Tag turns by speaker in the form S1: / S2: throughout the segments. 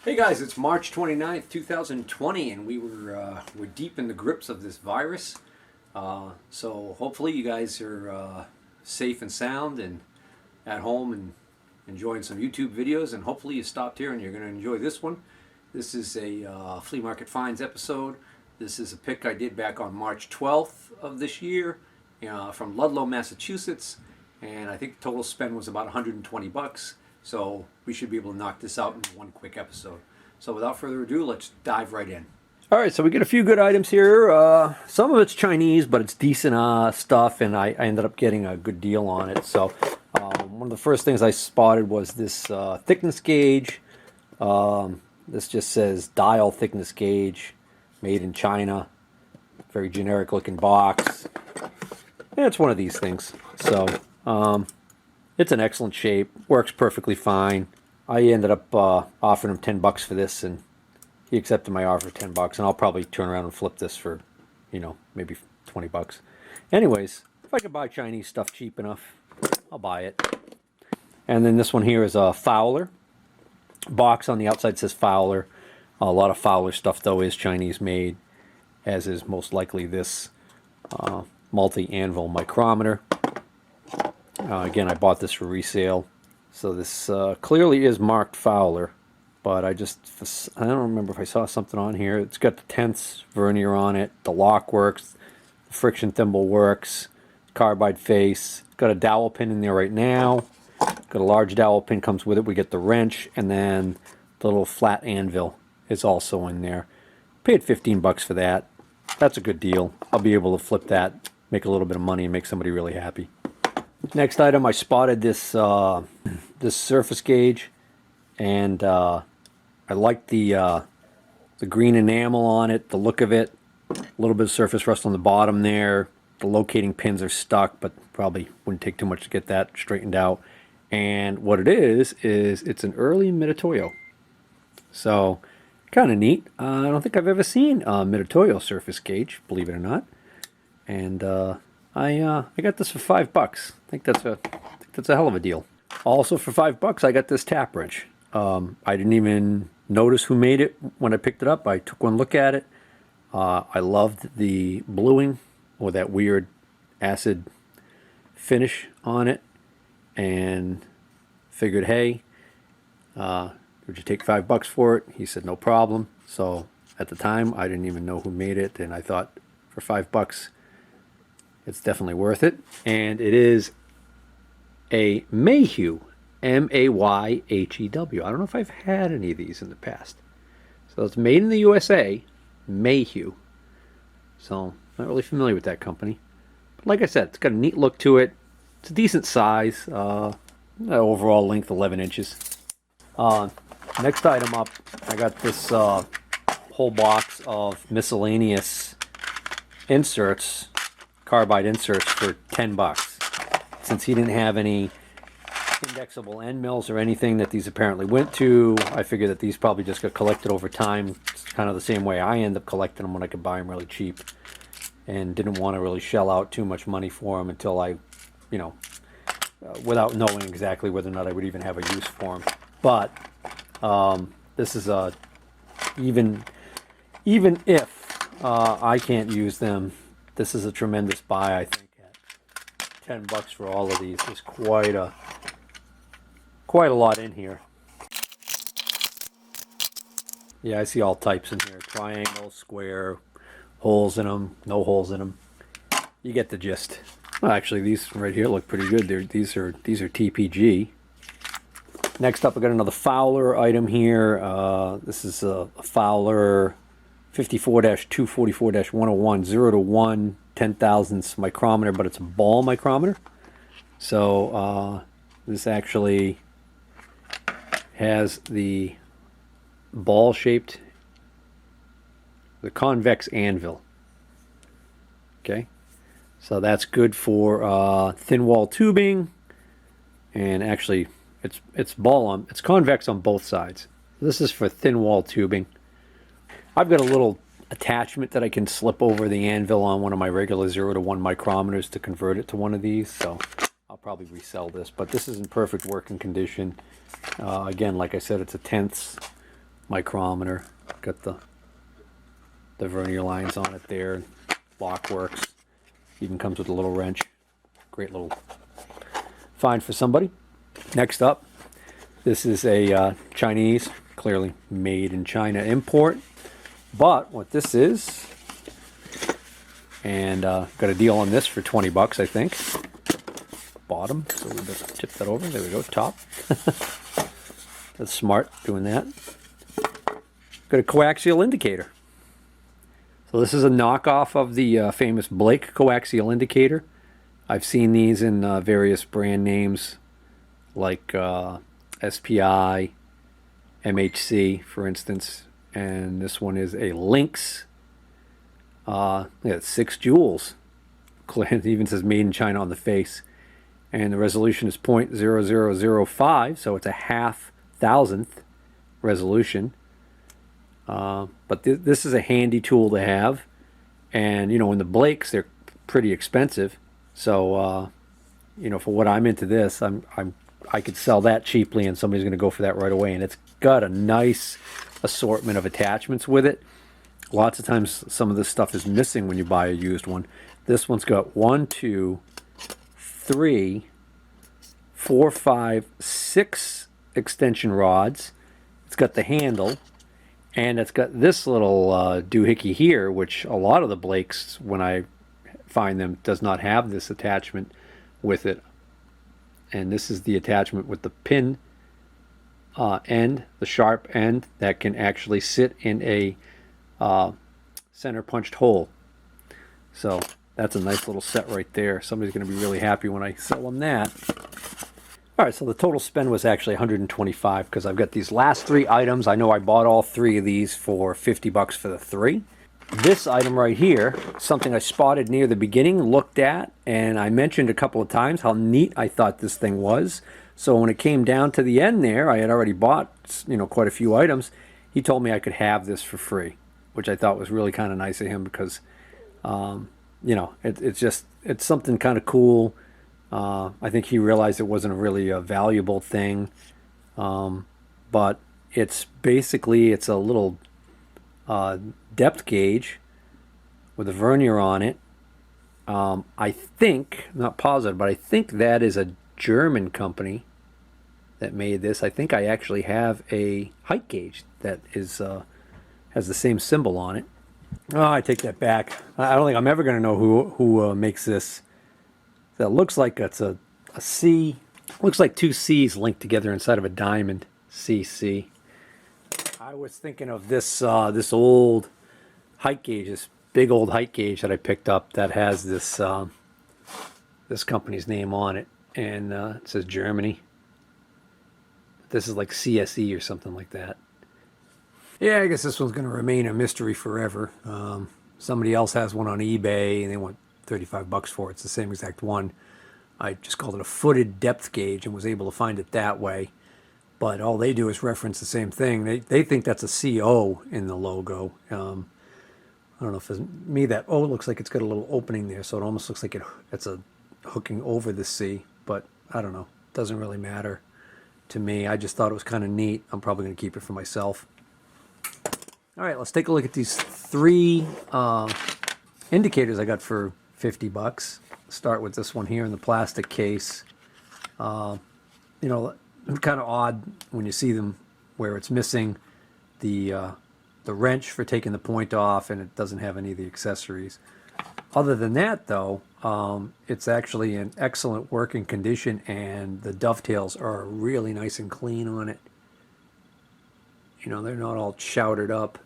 S1: Hey guys, it's March 29th, 2020, and we're deep in the grips of this virus. So hopefully you guys are safe and sound and at home and enjoying some YouTube videos. And hopefully you stopped here and you're going to enjoy this one. This is a flea market finds episode. This is a pick I did back on March 12th of this year from Ludlow, Massachusetts, and I think the total spend was about 120 bucks. So we should be able to knock this out in one quick episode. So without further ado, let's dive right in. All right, so we get a few good items here. Some of it's Chinese, but it's decent stuff, and I ended up getting a good deal on it. So one of the first things I spotted was this thickness gauge. This just says dial thickness gauge, made in China. Very generic looking box. And it's one of these things. So it's an excellent shape, works perfectly fine. I ended up offering him 10 bucks for this, and he accepted my offer of 10 bucks, and I'll probably turn around and flip this for, maybe 20 bucks. Anyways, if I could buy Chinese stuff cheap enough, I'll buy it. And then this one here is a Fowler. Box on the outside says Fowler. A lot of Fowler stuff, though, is Chinese made, as is most likely this multi-anvil micrometer. Again, I bought this for resale. So this clearly is marked Fowler, but I don't remember if I saw something on here. It's got the tenths vernier on it. The lock works. The friction thimble works. Carbide face. Got a dowel pin in there right now. Got a large dowel pin comes with it. We get the wrench, and then the little flat anvil is also in there. Paid 15 bucks for that. That's a good deal. I'll be able to flip that, make a little bit of money, and make somebody really happy. Next item, I spotted this this surface gauge, and I like the green enamel on it, the look of it. A little bit of surface rust on the bottom there. The locating pins are stuck, but probably wouldn't take too much to get that straightened out. And what it is it's an early Mitutoyo. So kind of neat. I don't think I've ever seen a Mitutoyo surface gauge, believe it or not. And I got this for 5 bucks. I think that's a hell of a deal. Also for 5 bucks, I got this tap wrench. I didn't even notice who made it when I picked it up. I took one look at it. I loved the bluing, or that weird acid finish on it, and figured, hey, would you take 5 bucks for it? He said no problem. So at the time, I didn't even know who made it, and I thought for 5 bucks, it's definitely worth it. And it is a Mayhew, M-A-Y-H-E-W. I don't know if I've had any of these in the past. So it's made in the USA, Mayhew. So not really familiar with that company. But like I said, it's got a neat look to it. It's a decent size. Overall length 11 inches. Next item up, I got this whole box of miscellaneous inserts, carbide inserts, for 10 bucks. Since he didn't have any indexable end mills or anything that these apparently went to, I figured that these probably just got collected over time. It's kind of the same way I end up collecting them when I could buy them really cheap, and didn't want to really shell out too much money for them until I, without knowing exactly whether or not I would even have a use for them. But this is even if I can't use them, this is a tremendous buy, I think. At 10 bucks for all of these, there's quite a lot in here. Yeah, I see all types in here: triangle, square, holes in them, no holes in them. You get the gist. Well, actually, these right here look pretty good. These are TPG. Next up, I got another Fowler item here. This is a Fowler 54-244-101, 0 to 1, 10 thousandths micrometer, but it's a ball micrometer. So this actually has the ball-shaped, the convex anvil. Okay, so that's good for thin wall tubing, and actually it's convex on both sides. This is for thin wall tubing. I've got a little attachment that I can slip over the anvil on one of my regular 0 to 1 micrometers to convert it to one of these, so I'll probably resell this. But this is in perfect working condition. Again, like I said, it's a tenths micrometer. Got the vernier lines on it there. Lock works. Even comes with a little wrench. Great little find for somebody. Next up, this is a Chinese, clearly made in China import. But what this is, and got a deal on this for 20 bucks, I think. Bottom, so we just tip that over. There we go, top. That's smart, doing that. Got a coaxial indicator. So this is a knockoff of the famous Blake coaxial indicator. I've seen these in various brand names like SPI, MHC, for instance. And this one is a Lynx. It's 6 joules. It even says made in China on the face. And the resolution is 0.0005, so it's a 0.005 resolution. But this is a handy tool to have. And, in the Blakes, they're pretty expensive. So, for what I'm into this, I could sell that cheaply and somebody's going to go for that right away. And it's got a nice assortment of attachments with it. Lots of times some of this stuff is missing when you buy a used one. This one's got 1, 2, 3, 4, 5, 6 extension rods. It's got the handle, and it's got this little doohickey here, which a lot of the Blakes, when I find them, does not have this attachment with it. And this is the attachment with the pin end, the sharp end, that can actually sit in a center punched hole. So that's a nice little set right there. Somebody's going to be really happy when I sell them that. All right, so the total spend was actually $125 because I've got these last 3 items. I know I bought all 3 of these for 50 bucks for the 3. This item right here, something I spotted near the beginning, looked at, and I mentioned a couple of times how neat I thought this thing was. So when it came down to the end there, I had already bought, quite a few items. He told me I could have this for free, which I thought was really kind of nice of him because, it's something kind of cool. I think he realized it wasn't really a valuable thing, but it's a little depth gauge with a vernier on it. I think, I'm not positive, but I think that is a German company that made this. I think I actually have a height gauge that is has the same symbol on it. Oh, I take that back. I don't think I'm ever going to know who makes this. That looks like it's a C. Looks like 2 C's linked together inside of a diamond. CC. I was thinking of this this old height gauge, this big old height gauge that I picked up that has this this company's name on it, and it says Germany. This is like CSE or something like that. Yeah, I guess this one's going to remain a mystery forever. Somebody else has one on eBay and they want 35 bucks for it. It's the same exact one. I just called it a footed depth gauge and was able to find it that way. But all they do is reference the same thing. They think that's a CO in the logo. I don't know if it's me, that O looks like it's got a little opening there, so it almost looks like it's a hooking over the C. But I don't know. It doesn't really matter to me. I just thought it was kind of neat. I'm probably going to keep it for myself. All right, let's take a look at these 3 indicators I got for 50 bucks. Start with this one here in the plastic case. Kind of odd when you see them where it's missing the wrench for taking the point off, and it doesn't have any of the accessories. Other than that, though, it's actually in excellent working condition, and the dovetails are really nice and clean on it. They're not all chowdered up,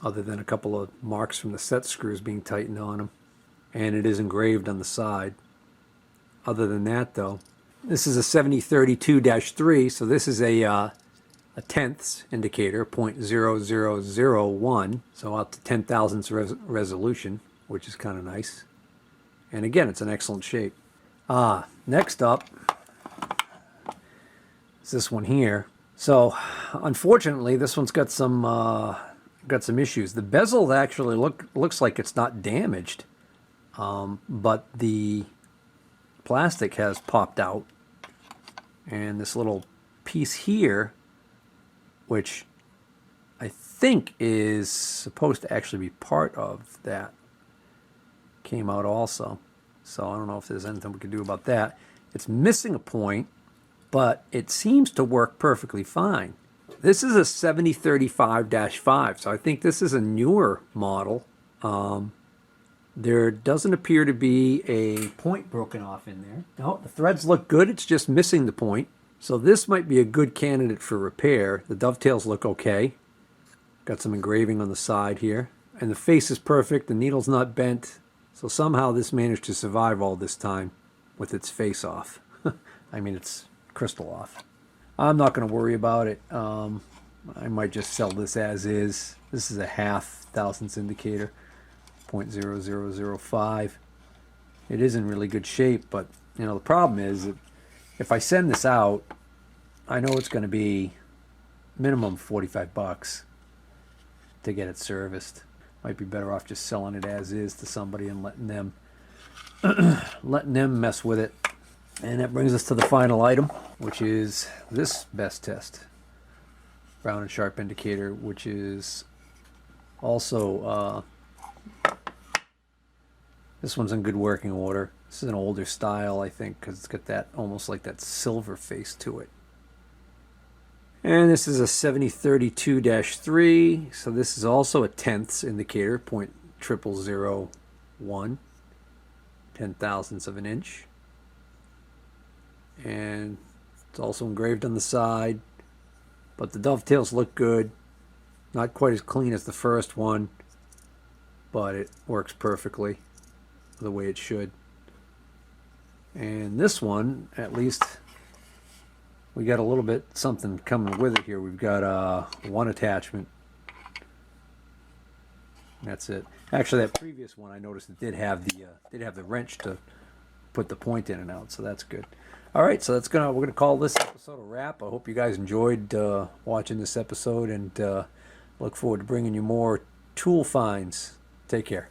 S1: other than a couple of marks from the set screws being tightened on them. And it is engraved on the side. Other than that, though, this is a 7032-3, so this is a tenths indicator, 0.0001, so out to 10 thousandths resolution, which is kind of nice. And again, it's an excellent shape. Next up is this one here. So, unfortunately, this one's got some issues. The bezel actually looks like it's not damaged, but the plastic has popped out, and this little piece here, which I think is supposed to actually be part of that came out also. So I don't know if there's anything we can do about that. It's missing a point, but it seems to work perfectly fine. This is a 7035-5, so I think this is a newer model. There doesn't appear to be a point broken off in there. No, the threads look good, it's just missing the point. So this might be a good candidate for repair. The dovetails look okay. Got some engraving on the side here. And the face is perfect, the needle's not bent. So somehow this managed to survive all this time with its face off. I mean, it's crystal off. I'm not going to worry about it. I might just sell this as is. This is a 1/2 thousandths indicator, 0.0005. It is in really good shape, but you know the problem is that if I send this out, I know it's going to be minimum $45 to get it serviced. Might be better off just selling it as is to somebody and letting them mess with it. And that brings us to the final item, which is this best test Brown and Sharp indicator, which is also this one's in good working order. This is an older style, I think, because it's got that almost like that silver face to it. And this is a 7032-3, so this is also a tenths indicator, 0.0001, 10 thousandths of an inch. And it's also engraved on the side, but the dovetails look good. Not quite as clean as the first one, but it works perfectly the way it should. And this one, at least, we got a little bit something coming with it here. We've got one attachment. That's it. Actually, that previous one I noticed it did have the wrench to put the point in and out, so that's good. All right, so we're gonna call this episode a wrap. I hope you guys enjoyed watching this episode, and look forward to bringing you more tool finds. Take care.